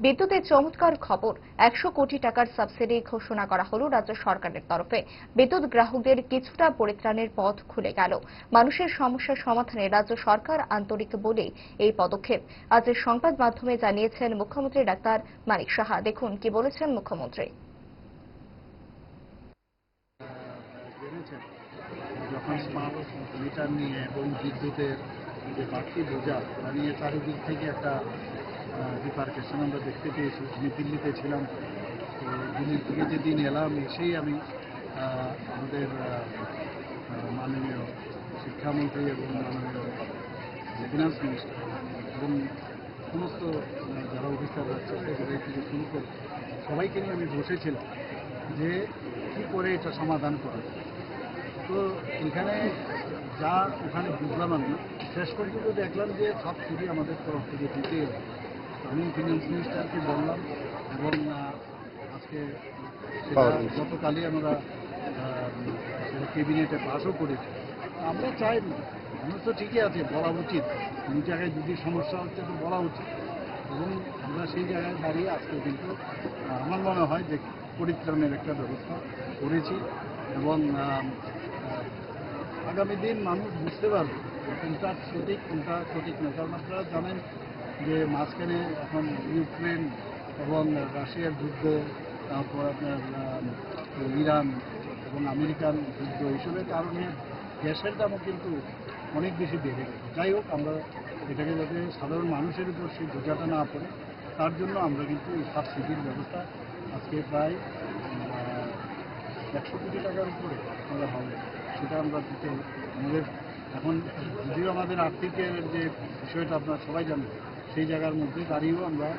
বিদ্যুতের চমৎকার খবর, 100 কোটি টাকার সাবসিডি ঘোষণা করা হলো রাজ্য সরকারের তরফে। বিদ্যুৎ গ্রাহকদের কিছুটা পরিত্রাণের পথ খুলে গেল। মানুষের সমস্যার সমাধানে রাজ্য সরকার আন্তরিক বলেই এই পদক্ষেপ। আজের সংবাদ মাধ্যমে জানিয়েছেন মুখ্যমন্ত্রী ডাক্তার মানিক সাহা। দেখুন কি বলেছেন মুখ্যমন্ত্রী। যখন স্মার্ট মিটার নিয়ে এবং বিদ্যুতের যে বাড়তি বোঝা তা নিয়ে চারিদিক থেকে একটা রিপার্কেশন আমরা দেখতে পেয়েছি। আমি দিল্লিতে ছিলাম, তো দিল্লি থেকে যেদিন এলাম এসেই আমি আমাদের মাননীয় শিক্ষামন্ত্রী এবং মাননীয় ফিনান্স মিনিস্টার এবং সমস্ত যারা অফিসার আছে সেগুলোর থেকে শুরু করে সবাইকে নিয়ে আমি বসেছিলাম যে কী করে এটা সমাধান করা যায়। তো এখানে যা ওখানে বুঝলাম আমি শেষ পর্যন্ত দেখলাম যে সাবসিডি আমাদের তরফ থেকে দিতে হবে। আমি ফিনান্স মিনিস্টারকে বললাম এবং আজকে সেটা গতকালই আমরা সেটা ক্যাবিনেটে পাসও করেছি। আমরা চাই মানুষ তো ঠিকই আছে, বলা উচিত কোন জায়গায় যদি সমস্যা হচ্ছে তো বলা উচিত, এবং আমরা সেই জায়গায় দাঁড়িয়ে আজকে কিন্তু আমার মনে হয় যে পরিত্রাণের একটা ব্যবস্থা করেছি এবং আগামী দিন মানুষ বুঝতে পারবে কোনটা সঠিক কোনটা সঠিক নয়। কারণ আপনারা জানেন যে মাঝখানে এখন ইউক্রেন এবং রাশিয়ার যুদ্ধ, তারপর আপনার ইরান এবং আমেরিকান যুদ্ধ, এইসবের কারণে গ্যাসের দামও কিন্তু অনেক বেশি বেড়ে গেছে। যাই হোক, আমরা এটাকে যাতে সাধারণ মানুষের উপর সেই বোঝাটা না পড়ে তার জন্য আমরা কিন্তু এই সাবসিডির ব্যবস্থা আজকে প্রায় 100 কোটি টাকার উপরে আমরা হবে সেটা আমরা দিতে আমাদের এখন যদিও আমাদের আর্থিকের যে বিষয়টা আপনারা সবাই জানেন, সেই জায়গার মধ্যে দাঁড়িয়েও আমরা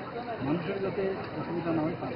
মানুষের যাতে অসুবিধা না হয় তার